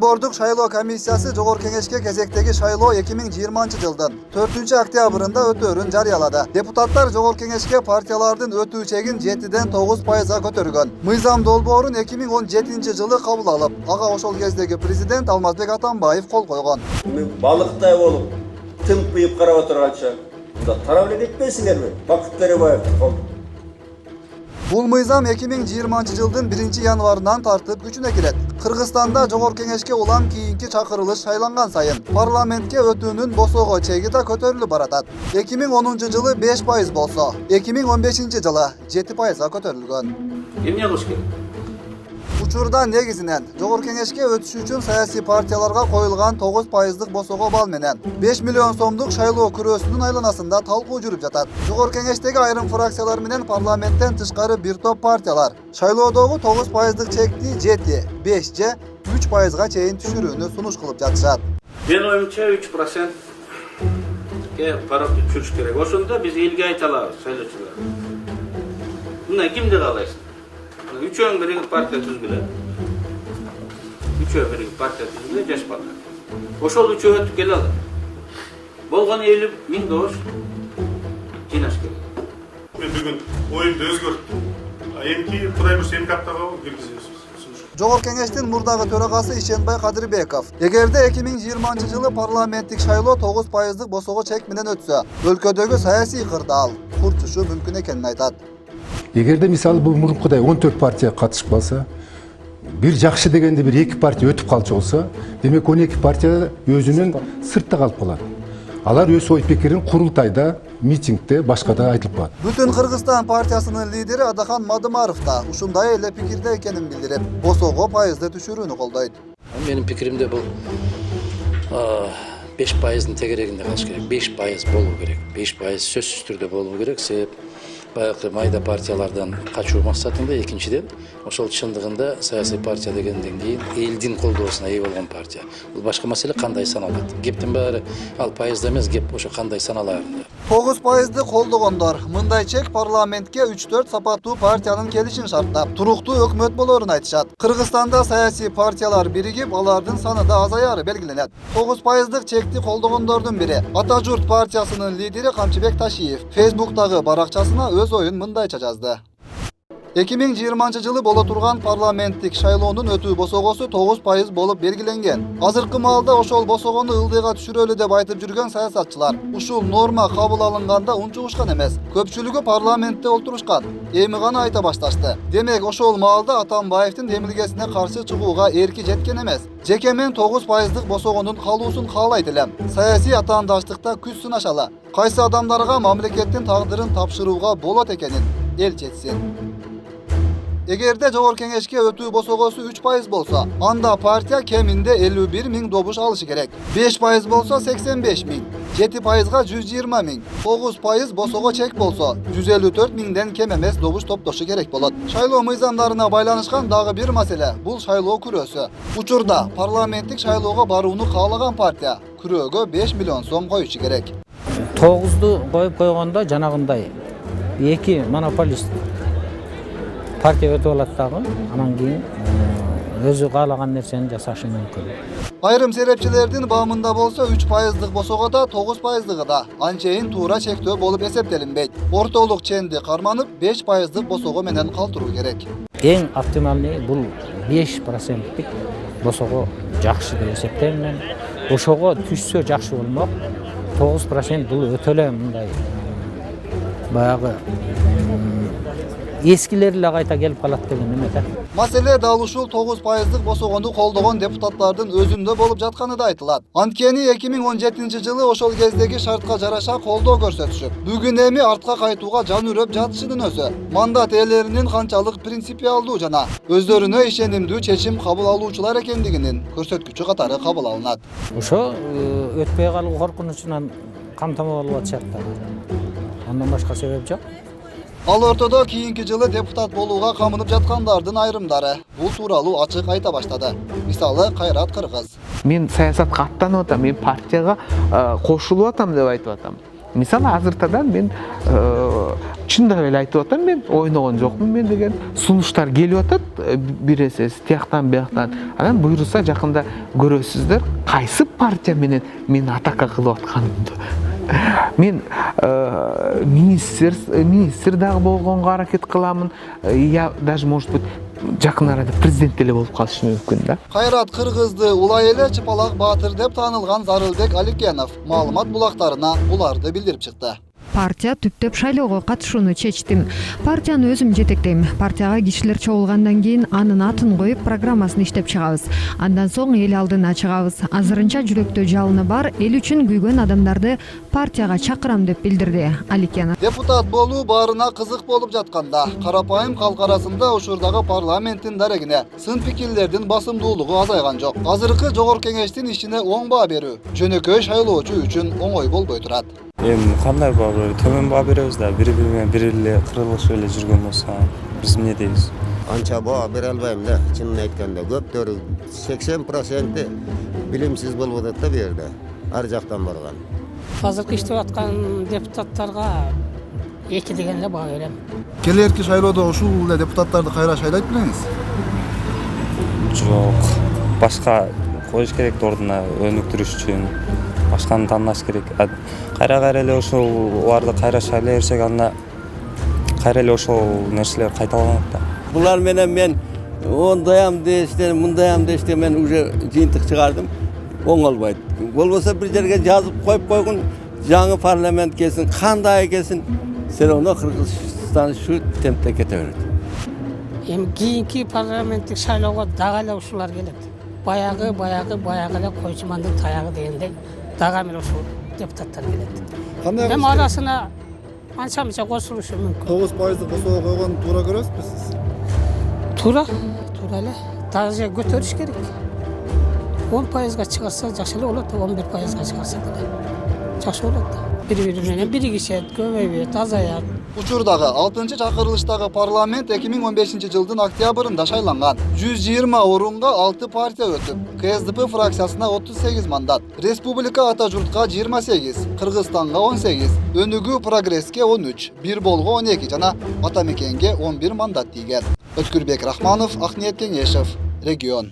Долбоордук шайлоо комиссиясы Жогорку Кеңешке кезектеги шайлоо 2020-жылдын 4-октябрында өтөөрүн жарыялады. Депутаттар Жогорку Кеңешке партиялардын өтүү чегин 7-ден 9%га көтөргөн. Мыйзам долбоорун 2017-жылы кабыл алып, ага ошол кездеги президент Алмазбек Атамбаев кол койгон. Балыктай болуп, тымпыйып карап отурганча, мында тарап эле кетпесиңерби? Бакыт Төрөбаев кол. Бул мыйзам 2020-жылдын 1-январынан тартып күчүнө кирет. Кыргызстанда Жогорку Кеңешке улам кийинки чакырылыш шайланган сайын парламентке өтүүнүн босого чеги да көтөрүлүп баратат. 2010-жылы 5% болсо, 2015-жылы 7%га көтөрүлгөн. Эмне кылыш керек? Учурда негизинен Жогорку Кеңешке өтүш үчүн саясий партияларга коюлган 9%дык босого бал менен 5 миллион сомдук шайлоо күрөөсүнүн айланасында талкуу жүрүп жатат. Жогорку Кеңештеги айрым фракциялар менен парламенттен тышкары бир топ партиялар шайлоодогу 9%дык чекти 7, 5 же 3%га чейин түшүрүүнү сунуш кылып жатышат. Мен оюмча 3%ге барып түшүрүш керек. Ошондо биз элге айта алабыз, шайлоочулар. Мына кимди каалайсың? Үчөөң биригип партия түзгүлө. Үчөө биригип партия түзгүлө, жаш балдар. Ошол үчөө өтүп келе алат. Болгон 50.000 добуш жыйнаш керек. Мен бүгүн оюмду өзгөрттүм. Эмки Кудай буйрса эмки аптага киргизебиз. Жогорку Кеңештин мурдагы төрагасы Ишенбай Кадырбеков эгерде 2020-жылы парламенттик шайлоо 9%дык босого чек менен өтсө, өлкөдөгү саясий кырдаал курчушу мүмкүн экенин айтат. Эгерде мисалы бул мурункудай 14 партия катышып калса, бир жакшы дегенде бир 2 партия өтүп калчу болсо, демек 12 партия өзүнүн сыртта калып калат. Алар өз ой пикирин курултайда, митингде, башкада айтылып калат. Бүтүн Кыргызстан партиясынын лидери Адахан Мадымаров да ушундай эле пикирде экенин билдирип, босого пайызды түшүрүүнү колдойт. Менин пикиримде бул 5%дын тегерегинде калыш керек. 5% болуу керек. 5% сөзсүз түрдө болуу керек. Себеп баягы майда партиялардан качуу максатында, экинчиден ошол чындыгында саясий партия дегенден кийин элдин колдоосуна ээ болгон партия. Бул башка маселе, кандай саналат. Кептин баары ал пайызда эмес, кеп ошо кандай саналаарында. 9%ды колдогондор мындай чек парламентке 3-4 сапаттуу партиянын келишин шарттап, туруктуу өкмөт болоорун айтышат. Кыргызстанда саясий партиялар биригип, алардын саны да азаяры белгиленет. 9%дык чекти колдогондордун бири Ата Журт партиясынын лидери Камчыбек Ташиев Facebook'тагы баракчасына өз оюн мындайча жазды. 2020-жылы боло турган парламенттик шайлоонун өтүү босогосу 9% болуп белгиленген. Азыркы маалда ошол босогону ылдыйга түшүрөлү деп айтып жүргөн саясатчылар ушул норма кабыл алынганда унчугушкан эмес. Көпчүлүгү парламентте олтурушкан. Эми гана айта башташты. Демек ошол маалда Атамбаевдин демилгесине каршы чыгууга эрки жеткен эмес. Жеке мен 9%дык босогонун калуусун каалайт элем. Саясий атаандаштыкта күч сынашалы. Кайсы адамдарга мамлекеттин тагдырын тапшырууга болот экенин эл жетсин. Эгерде Жогорку Кеңешке өтүү босогосу 3% болсо, анда партия кеминде 51.000 добуш алышы керек. 5% болсо 85.000, 7%га 120.000, 9% босого чек болсо 154.000ден кем эмес добуш топтошу керек болот. Шайлоо мыйзамдарына байланышкан дагы бир маселе бул шайлоо күрөөсү. Учурда парламенттик шайлоого барууну каалаган партия күрөөгө 5 миллион сом коюшу керек. 9'ду коюп койгондо жанагындай 2 монополист партия өтүп алат дагы, анан кийин өзү каалаган нерсени жасашы мүмкүн. Айрым серепчилердин баамында болсо 3%дык босого да 9%дыгы да анчейин туура чектөө болуп эсептелинбейт. Ортолук ченди карманып 5%дык босого менен калтыруу керек. Эң оптималный бул 5%дик босого жакшы деп эсептейм мен. Ошого түшсө жакшы болмок. 9% бул өтө эле мындай баягы эскилер эле кайта келип калат деген эме да. Маселе дал ушул 9%дык босогону колдогон депутаттардын өзүндө болуп жатканы да айтылат. Анткени 2017-жылы ошол кездеги шартка жараша колдоо көрсөтүшүп, бүгүн эми артка кайтууга жан үрөп жатышынын өзү мандат ээлеринин канчалык принципиалдуу жана өздөрүнө ишенимдүү чечим кабыл алуучулар экендигинин көрсөткүчү катары кабыл алынат. Ошо өтпөй калуу коркунучунан камтамак алып атышат да. Андан башка себеп жок. Ал ортодо кийинки жылы депутат болууга камынып жаткандардын айрымдары бул тууралуу ачык айта баштады. Мисалы Кайрат Кыргыз. Мен саясатка аттанып атам, мен партияга кошулуп атам деп айтып атам. Misal azırtadan men çындап эле айтып атам, мен ойногон жокмун мен деген сунуштар келип атат, бир эсеси тияктан бияктан. Анан буйруса жакында көрөсүздөр кайсы партия менен мени атака кылып атканымды. Мен министр дагы болгонго аракет кыламын. Я даже может быть жакын арада президент деле болуп калышы мүмкүн да. Кайрат Кыргызды улай эле Чыпалак Баатыр деп таанылган Зарылбек Аликенов маалымат булактарына буларды билдирип чыкты. Партия түптөп шайлоого катышууну чечтим. Партияны өзүм жетектейм. Партияга кишилер чогулгандан кийин анын атын коюп программасын иштеп чыгабыз. Андан соң эл алдына чыгабыз. Азырынча жүрөктө жалыны бар, эл үчүн күйгөн адамдарды партияга чакырам деп билдирди Аликенов. Депутат болуу баарына кызык болуп жатканда, карапайым калк арасында учурдагы парламенттин дарегине сын пикирлердин басымдуулугу азайган жок. Азыркы жогорку кеңештин ишине оң баа берүү жөнөкөй шайлоочу үчүн оңой болбой турат. Эми кандай баа беребиз? Төмөн баа беребиз да, бири менен бири эле кырылышып эле жүргөн болсо, биз эмне дейбиз? Анча баа бере албайм да, чынын айтканда. Көптөрү 80% билимсиз болуп атат да бу жерде. Ар жактан барган. Азыркы иштеп аткан депутаттарга 2 деген эле баа берем. Келерки шайлоодо ушул эле депутаттарды кайра шайлайт белеңиз? Жок. Башка коюш керек ордуна өнүктүрүш үчүн. Башканы танлаш керек. Кайра эле ошол уларды кайра шайлай берсек, анда кайра эле ошол нерселер кайталанат да. Булар менен мен ондайам дештер, мындайам дештер мен уже жыйынтык чыгардым. Оңолбойт. Болбосо бир жерге жазып коюп койгун, жаңы парламент келсин, кандай келсин, все равно Кыргызстан şu темпте кете берет. Эми кийинки парламенттик шайлоого дагы эле ушулар келет. Баягы эле койчумандын таягы дегендей дагы мен ошол депутаттар келет. Эми арасына анча-мынча кошулушу мүмкүн. 9% косоо койгон туура көрөсүзбү сиз? Туура эле. Даже көтөрүш керек. 10%га чыгарса жакшы эле болот, 11%га чыгарса деле жакшы болот. Бири-бири менен биригишет, көбөйөт, азаят. Учурдагы 6-чакырылыштагы парламент 2015 жылдын октябрында шайланган. 120 орунга 6 партия өтүп, КСДП фракциясына 38 мандат, Республика Ата журтка 28, Кыргызстанга 18, Өнүгүү Прогресске 13, Бир Болго 12 жана Ата Мекенге 11 мандат тийген. Өткүрбек Рахманов, Акниет Кеңешев, Регион.